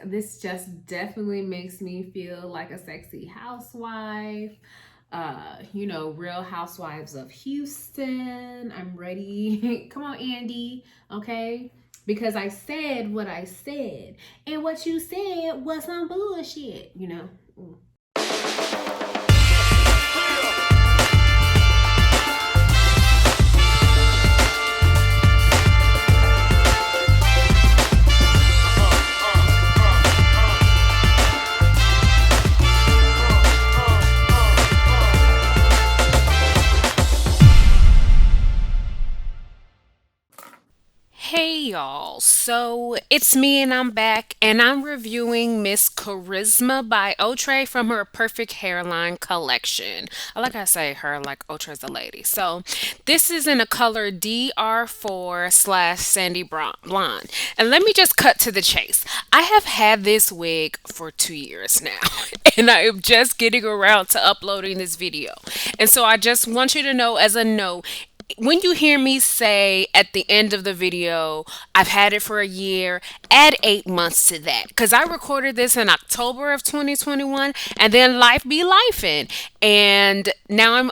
This just definitely makes me feel like a sexy housewife. Real housewives of Houston. I'm ready. Come on, Andy. Okay. Because I said what I said. And what you said was some bullshit. Mm. Hey y'all, so it's me and I'm back and I'm reviewing Miss Charisma by Outre from her Perfect Hairline collection. I like I say her like Outre's a lady. So this is in a color DR4 slash Sandy Blonde. And let me just cut to the chase. I have had this wig for 2 years now and I am just getting around to uploading this video. And so I just want you to know as a note, when you hear me say at the end of the video, I've had it for a year, add 8 months to that. Because I recorded this in October of 2021, and then life be lifing. And now I'm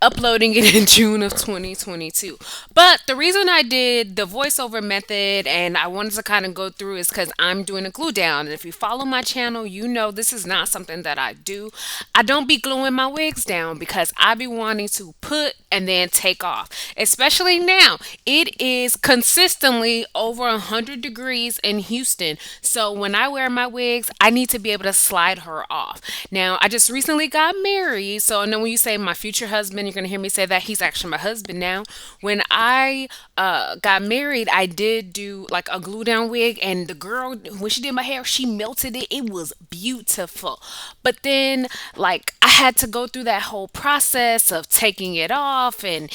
uploading it in June of 2022. But the reason I did the voiceover method and I wanted to kind of go through is because I'm doing a glue down. And if you follow my channel, you know this is not something that I do. I don't be gluing my wigs down because I be wanting to put and then take off. Especially now, it is consistently over 100 degrees in Houston. So when I wear my wigs, I need to be able to slide her off. Now, I just recently got married. So I know when you say my future husband, you're going to hear me say that he's actually my husband now. When I got married, I did do like a glue down wig, and the girl, when she did my hair, she melted it. It was beautiful. But then, like, I had to go through that whole process of taking it off, and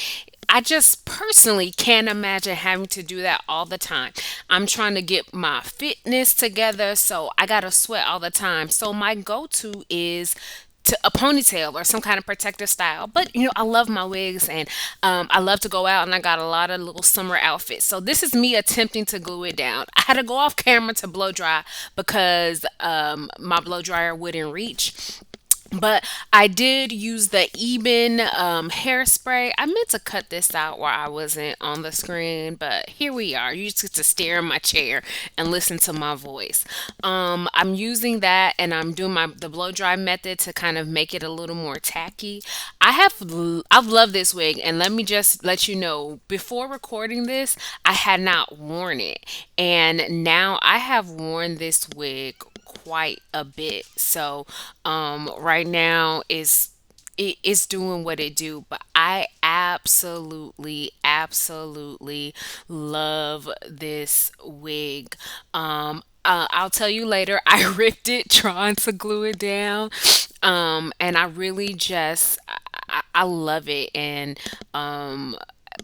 I just personally can't imagine having to do that all the time. I'm trying to get my fitness together, so I gotta sweat all the time. So my go-to is to a ponytail or some kind of protective style. But I love my wigs, and I love to go out, and I got a lot of little summer outfits. So this is me attempting to glue it down. I had to go off camera to blow dry because my blow dryer wouldn't reach. But I did use the Eben hairspray. I meant to cut this out while I wasn't on the screen, but here we are. You just get to stare in my chair and listen to my voice. I'm using that, and I'm doing the blow dry method to kind of make it a little more tacky. I've loved this wig, and let me just let you know, before recording this, I had not worn it, and now I have worn this wig quite a bit. So right now it's doing what it do, but I absolutely love this wig. I'll tell you later. I ripped it trying to glue it down, and I really just I love it. And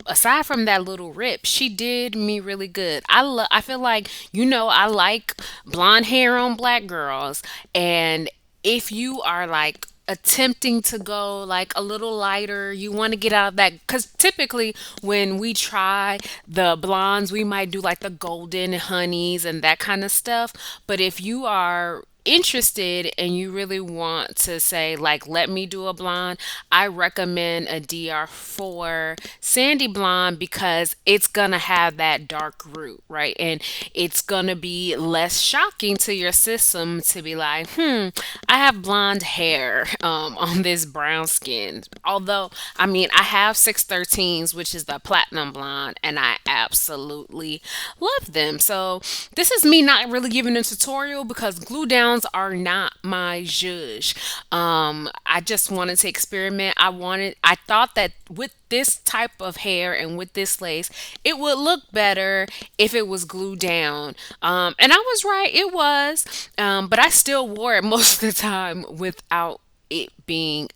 aside from that little rip, she did me really good. I feel like I like blonde hair on black girls, and if you are like attempting to go like a little lighter, you want to get out of that, because typically when we try the blondes, we might do like the golden honeys and that kind of stuff. But if you are interested and you really want to say like let me do a blonde, I recommend a DR4 sandy blonde because it's gonna have that dark root, right? And it's gonna be less shocking to your system to be like, I have blonde hair on this brown skin. Although, I mean, I have 613s, which is the platinum blonde, and I absolutely love them. So this is me not really giving a tutorial because glue downs are not my zhuzh. I just wanted to experiment. I thought that with this type of hair and with this lace, it would look better if it was glued down. And I was right, it was. But I still wore it most of the time without it being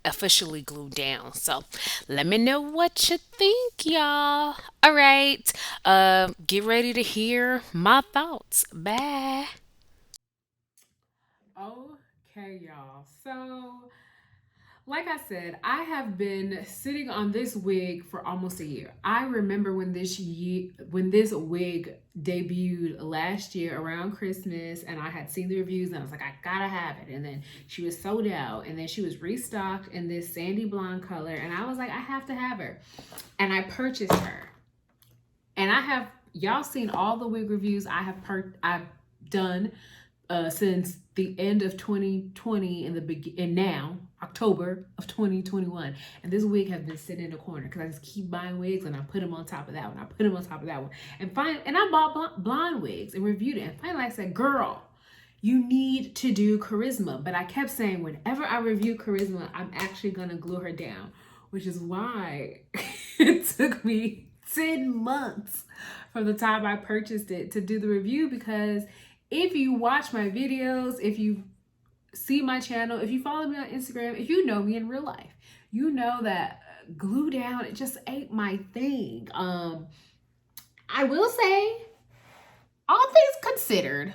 officially glued down. So let me know what you think, y'all. All right. Get ready to hear my thoughts. Bye. Okay, y'all. So Like I said, I have been sitting on this wig for almost a year. I remember when this wig debuted last year around Christmas, and I had seen the reviews, and I was like, I gotta have it. And then she was sold out, and then she was restocked in this sandy blonde color, and I was like, I have to have her, and I purchased her. And I have y'all seen all the wig reviews I've done since the end of 2020 and now October of 2021. And this wig has been sitting in the corner because I just keep buying wigs and I put them on top of that one. I put them on top of that one. And I bought blonde wigs and reviewed it. And finally I said, girl, you need to do Charisma. But I kept saying whenever I review Charisma, I'm actually going to glue her down, which is why it took me 10 months from the time I purchased it to do the review, because if you watch my videos, if you see my channel, if you follow me on Instagram, if you know me in real life, you know that glue down, it just ain't my thing. I will say, all things considered,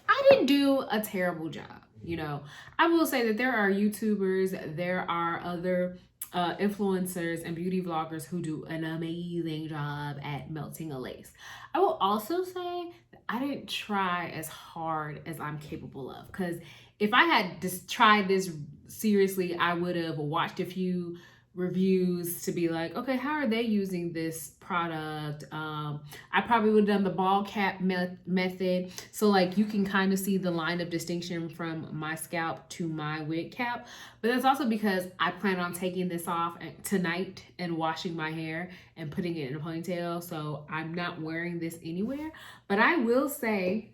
I didn't do a terrible job. You know, I will say that there are YouTubers, there are other influencers and beauty vloggers who do an amazing job at melting a lace. I will also say that I didn't try as hard as I'm capable of, because if I had just tried this seriously, I would have watched a few reviews to be like, okay, how are they using this product? I probably would have done the ball cap method, so like you can kind of see the line of distinction from my scalp to my wig cap. But that's also because I plan on taking this off tonight and washing my hair and putting it in a ponytail, so I'm not wearing this anywhere. But I will say,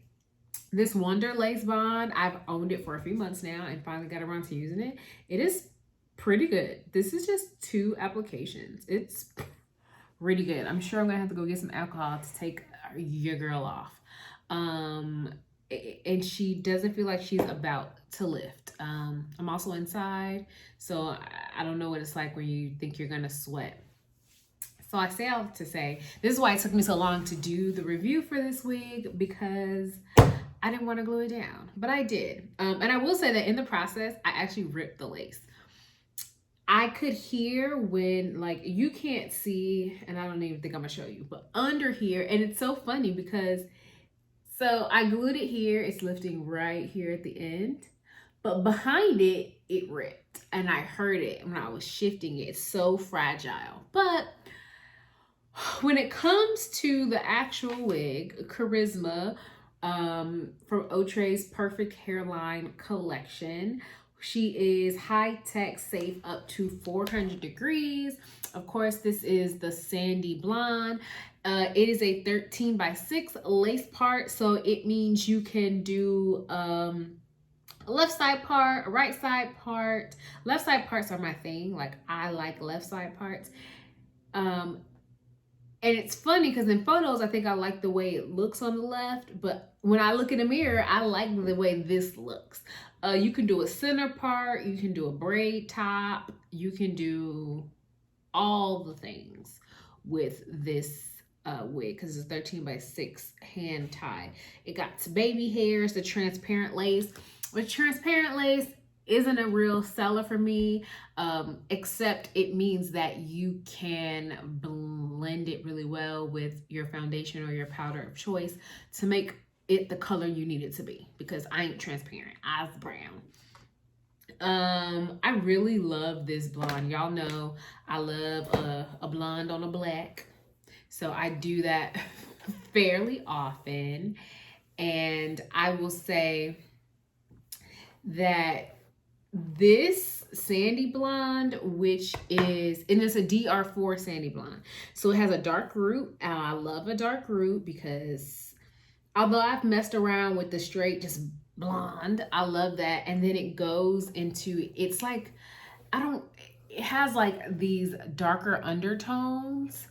this Wonder Lace Bond, I've owned it for a few months now and finally got around to using it. It is pretty good. This is just 2 applications. It's really good. I'm sure I'm gonna have to go get some alcohol to take your girl off. And she doesn't feel like she's about to lift. I'm also inside, so I don't know what it's like when you think you're gonna sweat. So I say all to say, this is why it took me so long to do the review for this wig, because I didn't want to glue it down, but I did. And I will say that in the process, I actually ripped the lace. I could hear when, like, you can't see, and I don't even think I'm gonna show you, but under here, and it's so funny because, so I glued it here, it's lifting right here at the end, but behind it, it ripped, and I heard it when I was shifting it. It's so fragile. But when it comes to the actual wig, Charisma, from Outre's Perfect Hairline collection, she is high-tech, safe up to 400 degrees. Of course, this is the sandy blonde. It is a 13x6 lace part, so it means you can do a left side part, a right side part. Left side parts are my thing. Like, I like left side parts. And it's funny because in photos, I think I like the way it looks on the left, but when I look in the mirror, I like the way this looks. You can do a center part, you can do a braid top, you can do all the things with this wig because it's 13x6 hand tie. It got baby hairs, the transparent lace. With transparent lace, isn't a real seller for me, except it means that you can blend it really well with your foundation or your powder of choice to make it the color you need it to be, because I ain't transparent, I's brown. I really love this blonde. Y'all know I love a blonde on a black, so I do that fairly often. And I will say that this sandy blonde, which is, and it's a DR4 sandy blonde, so it has a dark root, and I love a dark root because although I've messed around with the straight just blonde, I love that. And then it goes into, it's like, it has like these darker undertones.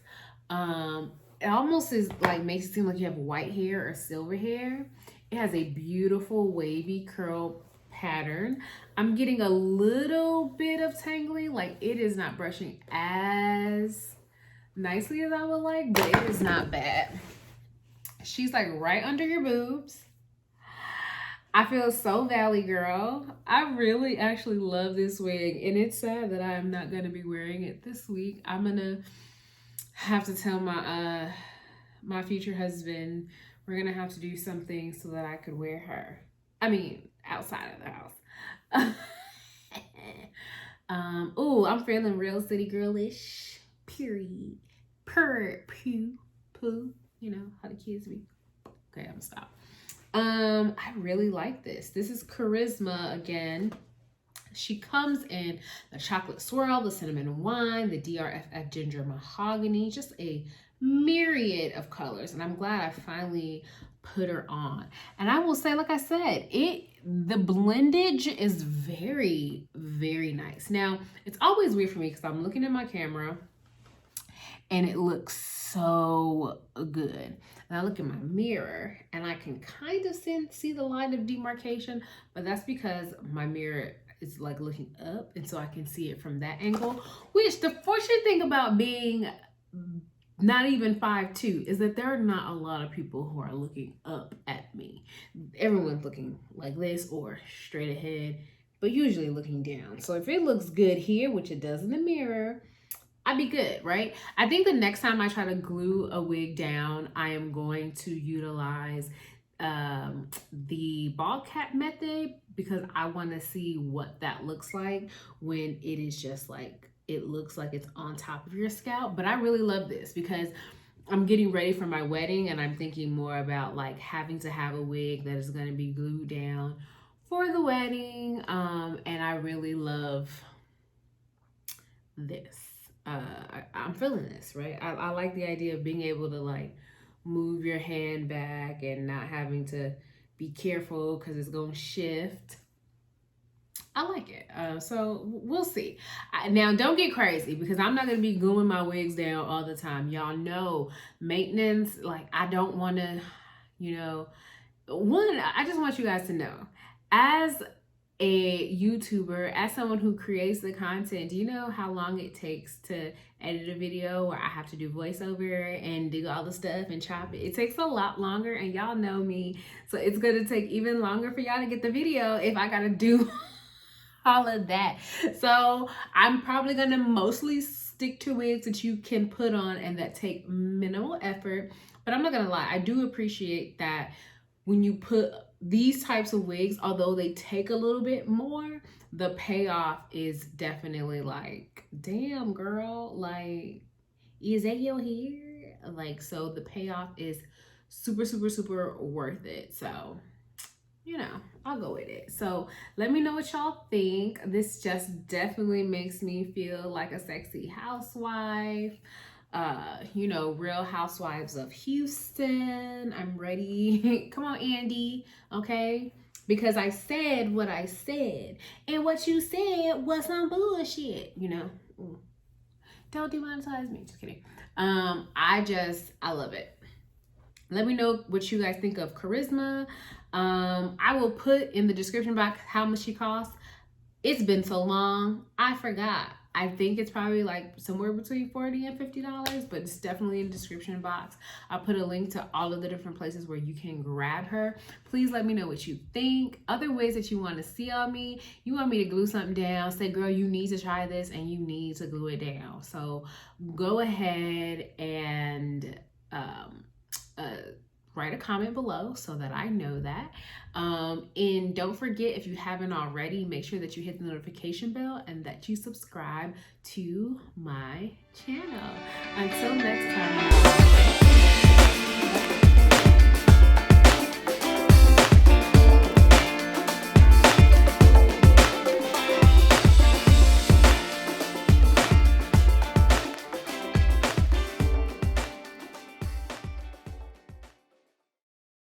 It almost is like, makes it seem like you have white hair or silver hair. It has a beautiful wavy curl pattern. I'm getting a little bit of tangling, like it is not brushing as nicely as I would like, but it is not bad. She's like right under your boobs. I feel so valley girl. I really actually love this wig, and it's sad that I am not gonna be wearing it this week. I'm gonna have to tell my future husband we're gonna have to do something so that I could wear her. I mean, outside of the house. Oh, I'm feeling real city girlish. Period. Poo. Poo. You know how the kids be. Okay, I'm gonna stop. I really like this. This is Charisma again. She comes in the chocolate swirl, the cinnamon wine, the DRFF ginger mahogany, just a myriad of colors. And I'm glad I finally put her on. And I will say, like I said, the blendage is very, very nice. Now, it's always weird for me because I'm looking at my camera and it looks so good. And I look in my mirror and I can kind of see the line of demarcation, but that's because my mirror is like looking up, and so I can see it from that angle. Which the fortunate thing about being not even 5'2" is that there are not a lot of people who are looking up at me. Everyone's looking like this or straight ahead, but usually looking down. So if it looks good here, which it does in the mirror, I'd be good, right? I think the next time I try to glue a wig down, I am going to utilize the ball cap method because I want to see what that looks like when it is just like, it looks like it's on top of your scalp. But I really love this because I'm getting ready for my wedding and I'm thinking more about like having to have a wig that is going to be glued down for the wedding. And I really love this. I'm feeling this, right? I like the idea of being able to like move your hand back and not having to be careful because it's going to shift. I like it. So we'll see. Now, don't get crazy because I'm not going to be gluing my wigs down all the time. Y'all know maintenance, like I don't want to, I just want you guys to know, as a YouTuber, as someone who creates the content, do you know how long it takes to edit a video where I have to do voiceover and do all the stuff and chop it? It takes a lot longer, and y'all know me, so it's gonna take even longer for y'all to get the video if I gotta do all of that. So I'm probably gonna mostly stick to wigs that you can put on and that take minimal effort. But I'm not gonna lie, I do appreciate that when you put these types of wigs, although they take a little bit more, the payoff is definitely like, damn girl, like, is that your hair? Like, so the payoff is super, super, super worth it. So, I'll go with it. So let me know what y'all think. This just definitely makes me feel like a sexy housewife. Real Housewives of Houston. I'm ready. Come on, Andy. Okay? Because I said what I said. And what you said was some bullshit. Don't demonetize me. Just kidding. I love it. Let me know what you guys think of Charisma. I will put in the description box how much she costs. It's been so long, I forgot. I think it's probably like somewhere between $40 and $50, but it's definitely in the description box. I'll put a link to all of the different places where you can grab her. Please let me know what you think. Other ways that you want to see on me. You want me to glue something down, say, girl, you need to try this and you need to glue it down. So go ahead and write a comment below so that I know that. And don't forget, if you haven't already, make sure that you hit the notification bell and that you subscribe to my channel. Until next time.